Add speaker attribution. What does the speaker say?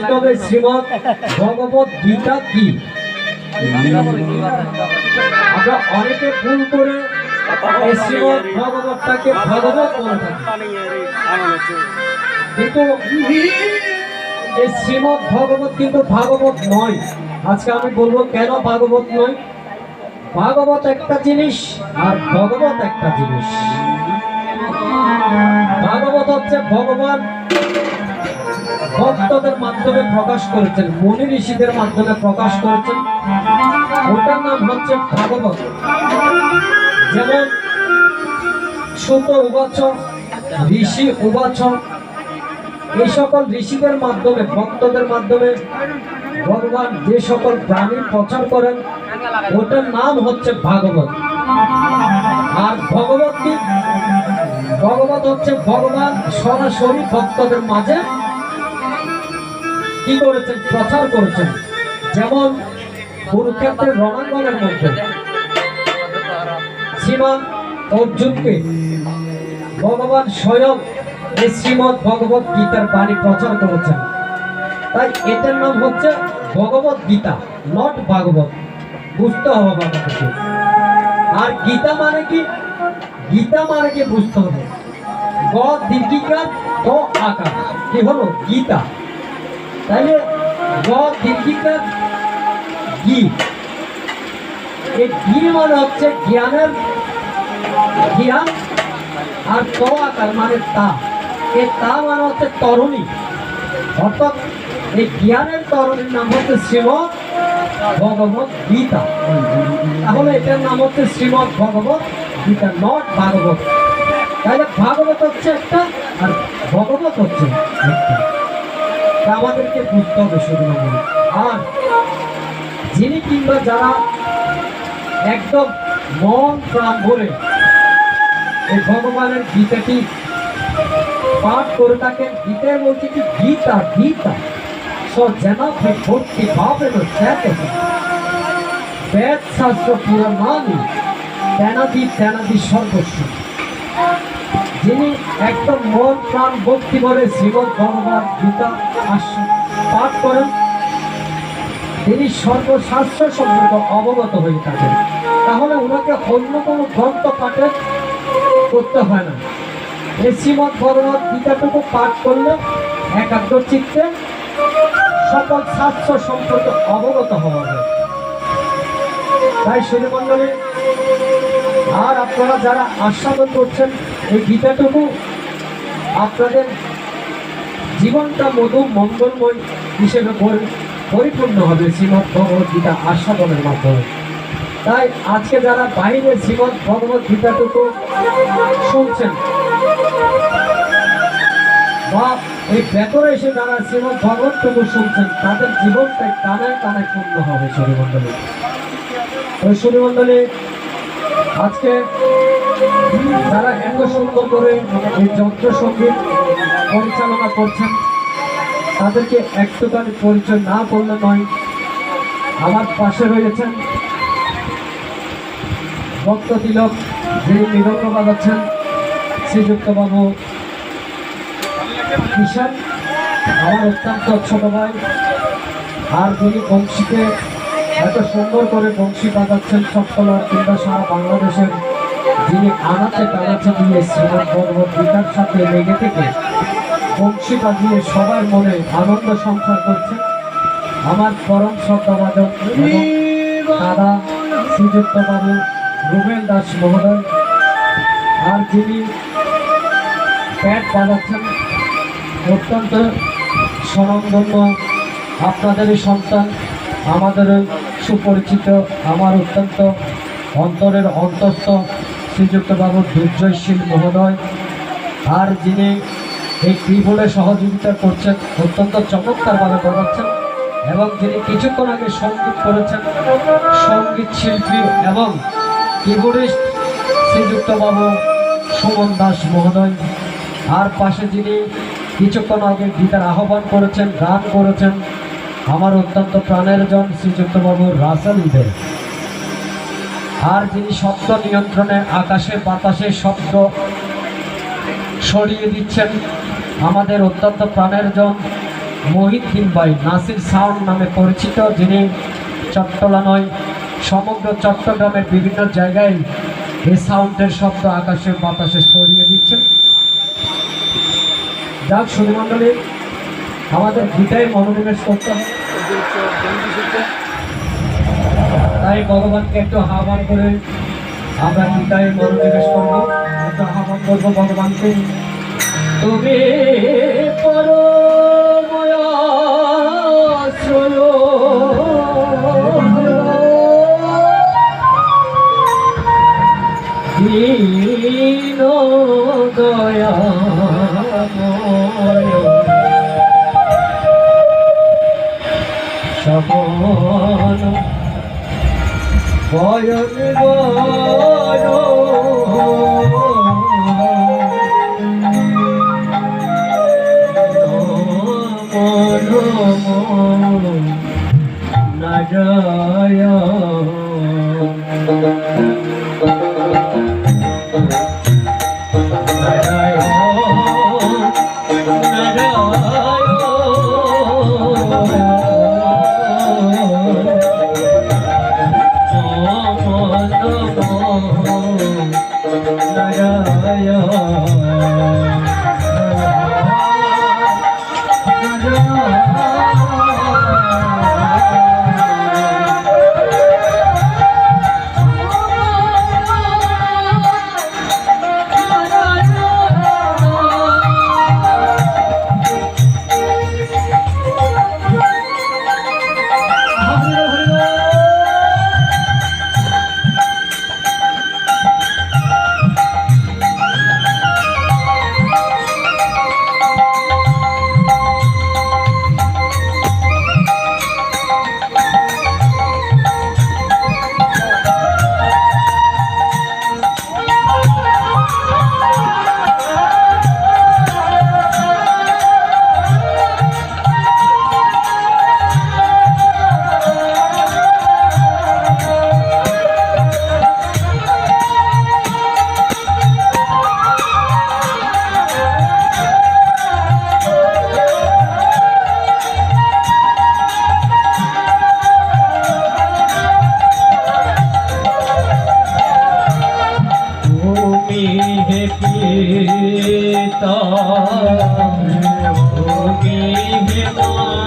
Speaker 1: বুঝতে হবে শ্রীমদ্ ভগবত গীতা কি। আমরা অনেকে ভুল করে এই শ্রীমদ্ ভগবতটাকে ভাগবত বলে থাকি, কিন্তু এই শ্রীমদ্ ভগবত কিন্তু ভাগবত নয়। আজকে আমি বলবো কেন ভাগবত নয়। ভাগবত একটা জিনিস আর ভগবত একটা জিনিস। ভাগবত হচ্ছে ভগবান ভক্তদের মাধ্যমে প্রকাশ করেছেন, মুনি ঋষিদের মাধ্যমে প্রকাশ করেছেন, ওটার নাম হচ্ছে ভাগবত। যেমন সুত উবাচ, ঋষি উবাচ, এই সকল ঋষিদের মাধ্যমে ভক্তদের মাধ্যমে ভগবান যে সকল প্রাণী প্রচার করেন ওটার নাম হচ্ছে ভাগবত। আর ভগবত কি? ভগবত হচ্ছে ভগবান সরাসরি ভক্তদের মাঝে কি করেছেন? প্রচার করেছেন। যেমন কুরুক্ষেত্রের রণাঙ্গনের মধ্যে শ্রীমান অর্জুনকে ভগবান স্বয়ং এই শ্রীমদ্ ভগবত গীতার বাণী প্রচার করেছেন, তাই এটার নাম হচ্ছে ভগবত গীতা, নট ভাগবত। বুঝতে হবে ব্যাপারটা। আর গীতা মানে কি? গীতা মানে কি বুঝতে হবে। গ দীর্ঘিকার ত আকার কি হলো? গীতা। তাইলে গ দীর্ঘিকার গি, এই গি মানে হচ্ছে জ্ঞানের জ্ঞান, আর ত আকার মানে তা। এই তা মানে হচ্ছে তরুণী, অর্থাৎ এই জ্ঞানের তরুণীর নাম হচ্ছে শ্রীমদ্ ভগবত গীতা। তাহলে এটার নাম হচ্ছে শ্রীমদ্ ভগবত গীতা, নট ভাগবত। তাহলে ভাগবত হচ্ছে একটা আর ভগবত হচ্ছে একটা, আমাদেরকে বুঝতে হবে শুধু। আর যিনি কিংবা যারা একদম মন প্রাণ ভরে এই ভগবানের গীতাটি পাঠ করে থাকেন, গীতায় বলছে কি গীতা গীতা সজ্জনাভি ভক্তি ভাবেন বেদ শাস্ত্র পুরাণানি তেনাদি সর্বস্ব। যিনি একদম মন প্রাণ ভক্তি করে শ্রীমদ্ ভগবত গীতা পাঠ করেন, তিনি সর্বশাস্ত্র সম্পর্কে অবগত হয়ে থাকেন। তাহলে ওনাকে অন্য কোনো গ্রন্থ পাঠে করতে হয় না। এই শ্রীমদ্ ভগবত গীতাটুকু পাঠ করলে একাগ্র চিত্তে সকল শাস্ত্র সম্পর্কে অবগত হওয়া যায়। তাই সুধীমণ্ডলী, আর আপনারা যারা আস্বাদন করছেন এই গীতাটুকু, আপনাদের জীবনটা মধু মঙ্গলময় হিসেবে পরিপূর্ণ হবে শ্রীমদ্ ভগবত গীতা আস্বাদনের মাধ্যমে। তাই আজকে যারা বাইরে শ্রীমদ্ ভগবত গীতাটুকু শুনছেন বা এই ভেতরে এসে যারা শ্রীমদ্ ভগবতটুকু শুনছেন, তাদের জীবনটাই কানায় কানায় পূর্ণ হবে। সুধীমণ্ডলী, ওই সুধীমণ্ডলী, আজকে যারা এত সুন্দর করে এই যন্ত্র সঙ্গীত পরিচালনা করছেন, তাদেরকে একটুখানি পরিচয় না করলে নয়। আমার পাশে রয়েছেন ভক্ত তিলক, যিনি মৃদঙ্গ বাজাচ্ছেন, শ্রীযুক্ত বাবু কিষান, আমার অত্যন্ত ছোট ভাই। আর যিনি বংশীকে এত সুন্দর করে বংশী বাজাচ্ছেন সকলার কিংবা সারা বাংলাদেশের, যিনি আনাচে কানাচে দিয়ে শ্রীমদ্ ভগবত গীতার সাথে লেগে থেকে বংশী বাজিয়ে সবার মনে আনন্দ সঞ্চার করছেন, আমার পরম শ্রদ্ধাভাজন এবং দাদা শ্রীযুক্ত বাবু রুবেল দাস মহোদয়। আর যিনি প্যাড বাজাচ্ছেন, অত্যন্ত স্বনামধন্য আপনাদেরই সন্তান, আমাদের সুপরিচিত, আমার অত্যন্ত অন্তরের অন্তস্থ শ্রীযুক্ত বাবু দুর্জয়শীল মহোদয়। আর যিনি এই কিবোর্ডে সহযোগিতা করছেন, অত্যন্ত চমৎকারভাবে বাজাচ্ছেন, এবং যিনি কিছুক্ষণ আগে সঙ্গীত করেছেন, সঙ্গীত শিল্পী এবং কিবোর্ডিস্ট শ্রীযুক্ত বাবু সুমন দাস মহোদয়। আর পাশে যিনি কিছুক্ষণ আগে গীতার আহ্বান করেছেন, গান করেছেন, আমার অত্যন্ত প্রাণের জন শ্রীযুক্ত বাবু রাসেল দে। আর যিনি শব্দ নিয়ন্ত্রণে আকাশে বাতাসে শব্দ ছড়িয়ে দিচ্ছেন, আমাদের অত্যন্ত প্রাণের জন মহিউদ্দিন ভাই নাসির সাউন্ড নামে পরিচিত, যিনি চট্টলা নয় সমগ্র চট্টগ্রামের বিভিন্ন জায়গায় এই সাউন্ডের শব্দ আকাশে বাতাসে ছড়িয়ে দিচ্ছেন। যাক সুধীমণ্ডলী, আমাদের গীতায় মনোনিবেশ করতে হবে, তাই ভগবানকে একটু আহ্বান করে আমরা গীতায় মনোনিবেশ করবো। একটু আহ্বান করবো ভগবানকে, তুমি পরময় আশ্রয় দীন দয়াময় সকল বয়ন পিতা ভূমি হে